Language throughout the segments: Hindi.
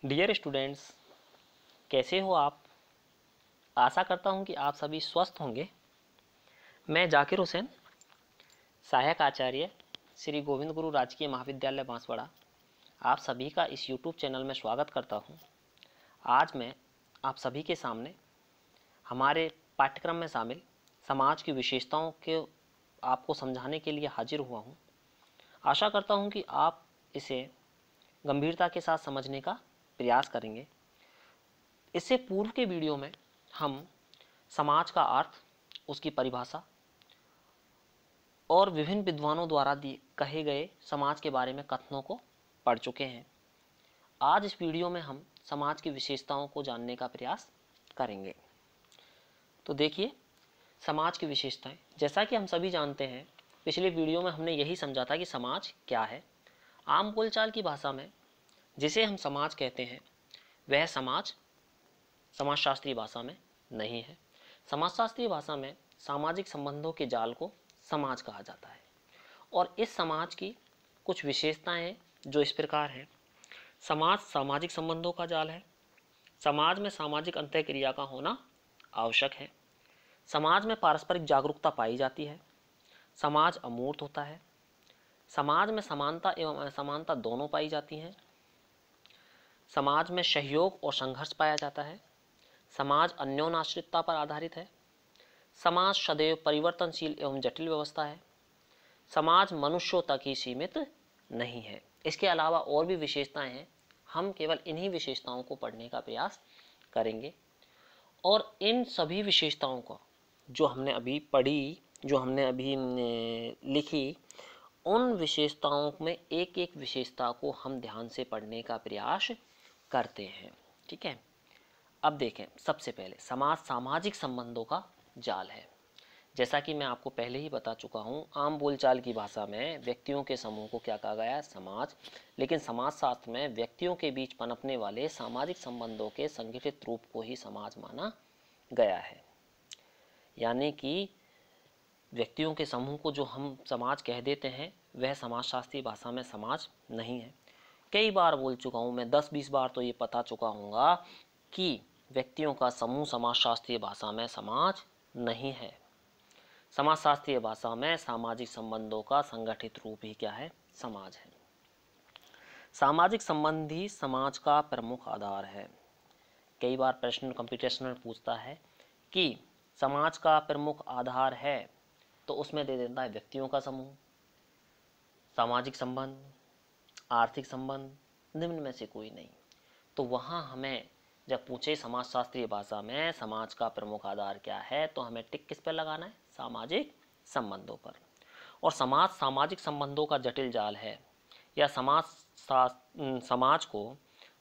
डियर स्टूडेंट्स, कैसे हो आप। आशा करता हूँ कि आप सभी स्वस्थ होंगे। मैं जाकिर हुसैन, सहायक आचार्य श्री गोविंद गुरु राजकीय महाविद्यालय बांसवाड़ा, आप सभी का इस यूट्यूब चैनल में स्वागत करता हूँ। आज मैं आप सभी के सामने हमारे पाठ्यक्रम में शामिल समाज की विशेषताओं के आपको समझाने के लिए हाजिर हुआ हूँ। आशा करता हूँ कि आप इसे गंभीरता के साथ समझने का प्रयास करेंगे। इससे पूर्व के वीडियो में हम समाज का अर्थ, उसकी परिभाषा और विभिन्न विद्वानों द्वारा कहे गए समाज के बारे में कथनों को पढ़ चुके हैं। आज इस वीडियो में हम समाज की विशेषताओं को जानने का प्रयास करेंगे। तो देखिए, समाज की विशेषताएं, जैसा कि हम सभी जानते हैं, पिछले वीडियो में हमने यही समझा था कि समाज क्या है। आम बोलचाल की भाषा में जिसे हम समाज कहते हैं वह समाजशास्त्रीय भाषा में नहीं है। समाजशास्त्रीय भाषा में सामाजिक संबंधों के जाल को समाज कहा जाता है। और इस समाज की कुछ विशेषताएं हैं जो इस प्रकार हैं। समाज सामाजिक संबंधों का जाल है। समाज में सामाजिक अंतःक्रिया का होना आवश्यक है। समाज में पारस्परिक जागरूकता पाई जाती है। समाज अमूर्त होता है। समाज में समानता एवं असमानता दोनों पाई जाती हैं। समाज में सहयोग और संघर्ष पाया जाता है। समाज अन्योन्याश्रितता पर आधारित है। समाज सदैव परिवर्तनशील एवं जटिल व्यवस्था है। समाज मनुष्यों तक ही सीमित नहीं है। इसके अलावा और भी विशेषताएं हैं। हम केवल इन्हीं विशेषताओं को पढ़ने का प्रयास करेंगे और इन सभी विशेषताओं को जो हमने अभी पढ़ी, जो हमने अभी लिखी, उन विशेषताओं में एक एक विशेषता को हम ध्यान से पढ़ने का प्रयास करते हैं। ठीक है, अब देखें, सबसे पहले समाज सामाजिक संबंधों का जाल है। जैसा कि मैं आपको पहले ही बता चुका हूँ, आम बोलचाल की भाषा में व्यक्तियों के समूह को क्या कहा गया है? समाज। लेकिन समाजशास्त्र में व्यक्तियों के बीच पनपने वाले सामाजिक संबंधों के संगठित रूप को ही समाज माना गया है। यानी कि व्यक्तियों के समूह को जो हम समाज कह देते हैं वह समाजशास्त्रीय भाषा में समाज नहीं है। कई बार बोल चुका हूँ मैं, 10-20 बार तो ये बता चुका हूँगा कि व्यक्तियों का समूह समाजशास्त्रीय भाषा में समाज नहीं है। समाजशास्त्रीय भाषा में सामाजिक संबंधों का संगठित रूप ही क्या है? समाज है। सामाजिक संबंध ही समाज का प्रमुख आधार है। कई बार प्रश्न कंपटीशन में पूछता है कि समाज का प्रमुख आधार है, तो उसमें दे देता है व्यक्तियों का समूह, सामाजिक संबंध, आर्थिक संबंध, निम्न में से कोई नहीं। तो वहाँ हमें जब पूछे समाजशास्त्रीय भाषा में समाज का प्रमुख आधार क्या है, तो हमें टिक किस पर लगाना है? सामाजिक संबंधों पर। और समाज सामाजिक संबंधों का जटिल जाल है, या समाज को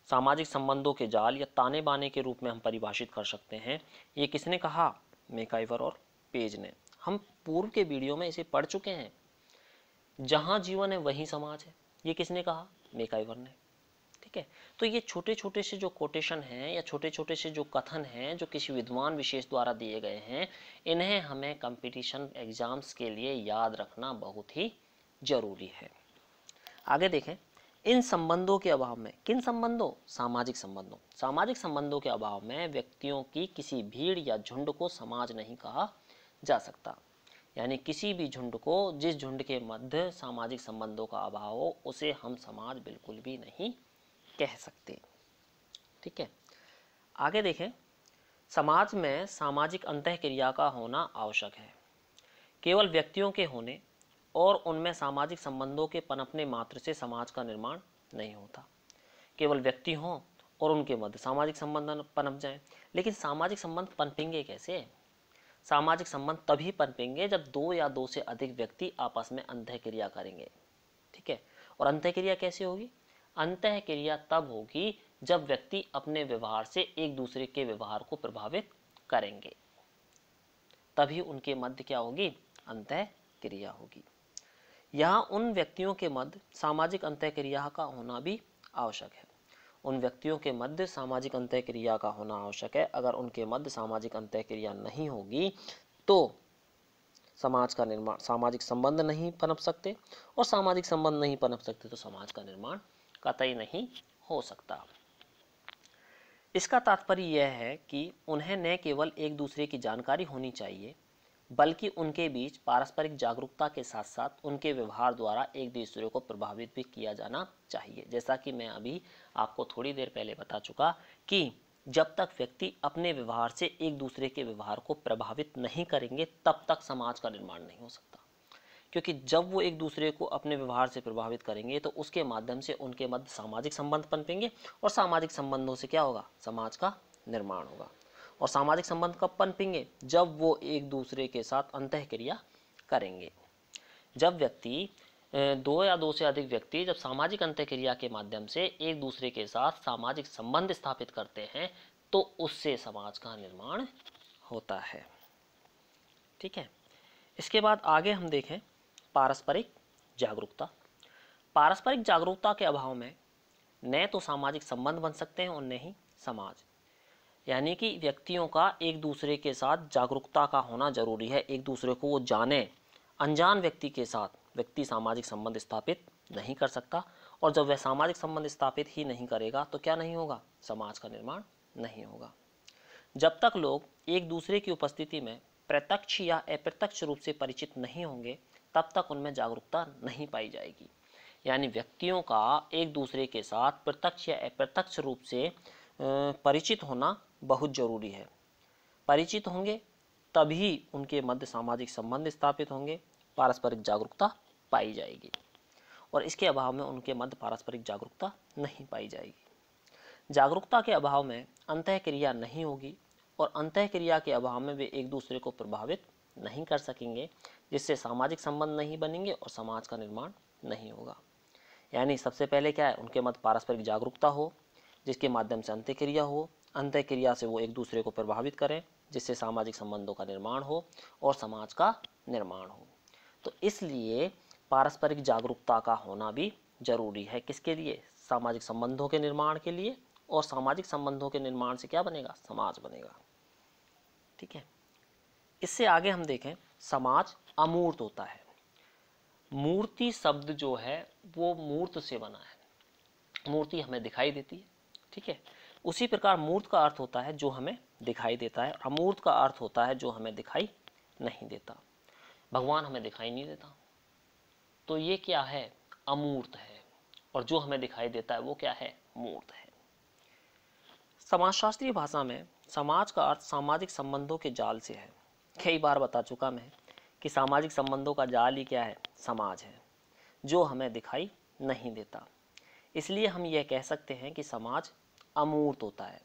सामाजिक संबंधों के जाल या ताने बाने के रूप में हम परिभाषित कर सकते हैं। ये किसने कहा? मैकआइवर और पेज ने। हम पूर्व के वीडियो में इसे पढ़ चुके हैं। जहाँ जीवन है वहीं समाज है, ये किसने कहा? मैकआइवर ने। ठीक है, तो ये छोटे छोटे से जो कोटेशन हैं या छोटे छोटे से जो कथन हैं जो किसी विद्वान विशेष द्वारा दिए गए हैं, इन्हें हमें कंपटीशन एग्जाम्स के लिए याद रखना बहुत ही जरूरी है। आगे देखें, इन संबंधों के अभाव में, किन संबंधों? सामाजिक संबंधों। सामाजिक संबंधों के अभाव में व्यक्तियों की किसी भीड़ या झुंड को समाज नहीं कहा जा सकता। यानी किसी भी झुंड को, जिस झुंड के मध्य सामाजिक संबंधों का अभाव हो, उसे हम समाज बिल्कुल भी नहीं कह सकते। ठीक है, आगे देखें, समाज में सामाजिक अंतःक्रिया का होना आवश्यक है। केवल व्यक्तियों के होने और उनमें सामाजिक संबंधों के पनपने मात्र से समाज का निर्माण नहीं होता। केवल व्यक्ति हों और उनके मध्य सामाजिक संबंध पनप जाएं, लेकिन सामाजिक संबंध पनपेंगे कैसे? सामाजिक संबंध तभी पनपेंगे जब दो या दो से अधिक व्यक्ति आपस में अंतःक्रिया करेंगे। ठीक है, और अंतःक्रिया कैसे होगी? अंतःक्रिया तब होगी जब व्यक्ति अपने व्यवहार से एक दूसरे के व्यवहार को प्रभावित करेंगे, तभी उनके मध्य क्या होगी? अंतःक्रिया होगी। यहाँ उन व्यक्तियों के मध्य सामाजिक अंतःक्रिया का होना भी आवश्यक है। उन व्यक्तियों के मध्य सामाजिक अंतःक्रिया का होना आवश्यक है। अगर उनके मध्य सामाजिक अंतःक्रिया नहीं होगी तो समाज का निर्माण, सामाजिक संबंध नहीं पनप सकते, और सामाजिक संबंध नहीं पनप सकते तो समाज का निर्माण कतई नहीं हो सकता। इसका तात्पर्य यह है कि उन्हें न केवल एक दूसरे की जानकारी होनी चाहिए, बल्कि उनके बीच पारस्परिक जागरूकता के साथ साथ उनके व्यवहार द्वारा एक दूसरे को प्रभावित भी किया जाना चाहिए। जैसा कि मैं अभी आपको थोड़ी देर पहले बता चुका कि जब तक व्यक्ति अपने व्यवहार से एक दूसरे के व्यवहार को प्रभावित नहीं करेंगे, तब तक समाज का निर्माण नहीं हो सकता। क्योंकि जब वो एक दूसरे को अपने व्यवहार से प्रभावित करेंगे तो उसके माध्यम से उनके मध्य सामाजिक संबंध पनपेंगे, और सामाजिक संबंधों से क्या होगा? समाज का निर्माण होगा। और सामाजिक संबंध कब पनपेंगे? जब वो एक दूसरे के साथ अंतःक्रिया करेंगे। जब व्यक्ति दो या दो से अधिक व्यक्ति जब सामाजिक अंतःक्रिया के माध्यम से एक दूसरे के साथ सामाजिक संबंध स्थापित करते हैं तो उससे समाज का निर्माण होता है। ठीक है। इसके बाद आगे हम देखें पारस्परिक जागरूकता। पारस्परिक जागरूकता के अभाव में न तो सामाजिक संबंध बन सकते हैं और न ही समाज। यानी कि व्यक्तियों का एक दूसरे के साथ जागरूकता का होना जरूरी है, एक दूसरे को वो जाने। अनजान व्यक्ति के साथ व्यक्ति सामाजिक संबंध स्थापित नहीं कर सकता, और जब वह सामाजिक संबंध स्थापित ही नहीं करेगा तो क्या नहीं होगा? समाज का निर्माण नहीं होगा। जब तक लोग एक दूसरे की उपस्थिति में प्रत्यक्ष या अप्रत्यक्ष रूप से परिचित नहीं होंगे, तब तक उनमें जागरूकता नहीं पाई जाएगी। यानी व्यक्तियों का एक दूसरे के साथ प्रत्यक्ष या अप्रत्यक्ष रूप से परिचित होना बहुत जरूरी है। परिचित होंगे तभी उनके मध्य सामाजिक संबंध स्थापित होंगे, पारस्परिक जागरूकता पाई जाएगी, और इसके अभाव में उनके मध्य पारस्परिक जागरूकता नहीं पाई जाएगी। जागरूकता के अभाव में अंतःक्रिया नहीं होगी, और अंतःक्रिया के अभाव में वे एक दूसरे को प्रभावित नहीं कर सकेंगे, जिससे सामाजिक संबंध नहीं बनेंगे और समाज का निर्माण नहीं होगा। यानी सबसे पहले क्या है? उनके मध्य पारस्परिक जागरूकता हो, जिसके माध्यम से अंतःक्रिया हो, अंतःक्रिया से वो एक दूसरे को प्रभावित करें, जिससे सामाजिक संबंधों का निर्माण हो और समाज का निर्माण हो। तो इसलिए पारस्परिक जागरूकता का होना भी जरूरी है। किसके लिए? सामाजिक संबंधों के निर्माण के लिए, और सामाजिक संबंधों के निर्माण से क्या बनेगा? समाज बनेगा। ठीक है। इससे आगे हम देखें समाज अमूर्त होता है। मूर्ति शब्द जो है वो मूर्त से बना है। मूर्ति हमें दिखाई देती है। ठीक है। उसी प्रकार मूर्त का अर्थ होता है जो हमें दिखाई देता है, अमूर्त का अर्थ होता है जो हमें दिखाई नहीं देता। भगवान हमें दिखाई नहीं देता, तो ये क्या है? अमूर्त है। और जो हमें दिखाई देता है वो क्या है? मूर्त है। समाजशास्त्रीय भाषा में समाज का अर्थ सामाजिक संबंधों के जाल से है। कई बार बता चुका मैं कि सामाजिक संबंधों का जाल ही क्या है? समाज है, जो हमें दिखाई नहीं देता। इसलिए हम यह कह सकते हैं कि समाज अमूर्त होता है,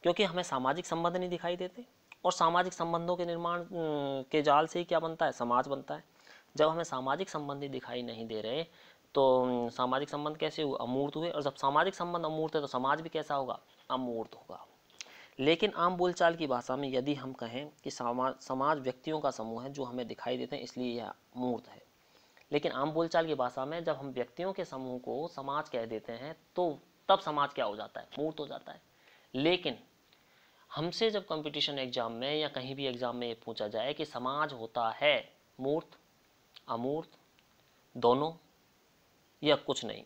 क्योंकि हमें सामाजिक संबंध नहीं दिखाई देते, और सामाजिक संबंधों के निर्माण के जाल से ही क्या बनता है? समाज बनता है। जब हमें सामाजिक संबंध ही दिखाई नहीं दे रहे तो सामाजिक संबंध कैसे हुए? अमूर्त हुए। और जब सामाजिक संबंध अमूर्त है तो समाज भी कैसा होगा? अमूर्त होगा। लेकिन आम बोलचाल की भाषा में यदि हम कहें कि समाज व्यक्तियों का समूह है जो हमें दिखाई देते हैं, इसलिए यह मूर्त है। लेकिन आम बोलचाल की भाषा में जब हम व्यक्तियों के समूह को समाज कह देते हैं तो तब समाज क्या हो जाता है? मूर्त हो जाता है। लेकिन हमसे जब कंपटीशन एग्जाम में या कहीं भी एग्जाम में ये पूछा जाए कि समाज होता है मूर्त, अमूर्त, दोनों या कुछ नहीं,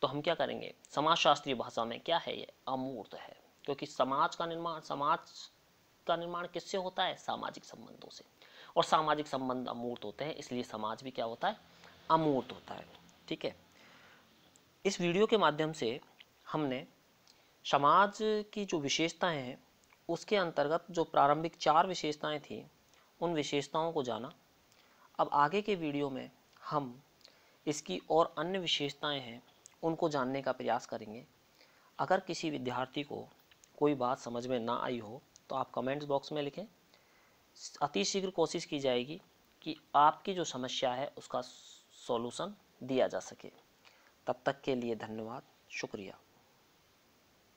तो हम क्या करेंगे? समाजशास्त्रीय भाषा में क्या है? ये अमूर्त है। क्योंकि समाज का निर्माण किससे होता है? सामाजिक संबंधों से, और सामाजिक संबंध अमूर्त होते हैं, इसलिए समाज भी क्या होता है? अमूर्त होता है। ठीक है। इस वीडियो के माध्यम से हमने समाज की जो विशेषताएं हैं उसके अंतर्गत जो प्रारंभिक 4 विशेषताएं थी उन विशेषताओं को जाना। अब आगे के वीडियो में हम इसकी और अन्य विशेषताएं हैं उनको जानने का प्रयास करेंगे। अगर किसी विद्यार्थी को कोई बात समझ में ना आई हो तो आप कमेंट्स बॉक्स में लिखें। अतिशीघ्र कोशिश की जाएगी कि आपकी जो समस्या है उसका सॉल्यूशन दिया जा सके। तब तक के लिए धन्यवाद, शुक्रिया।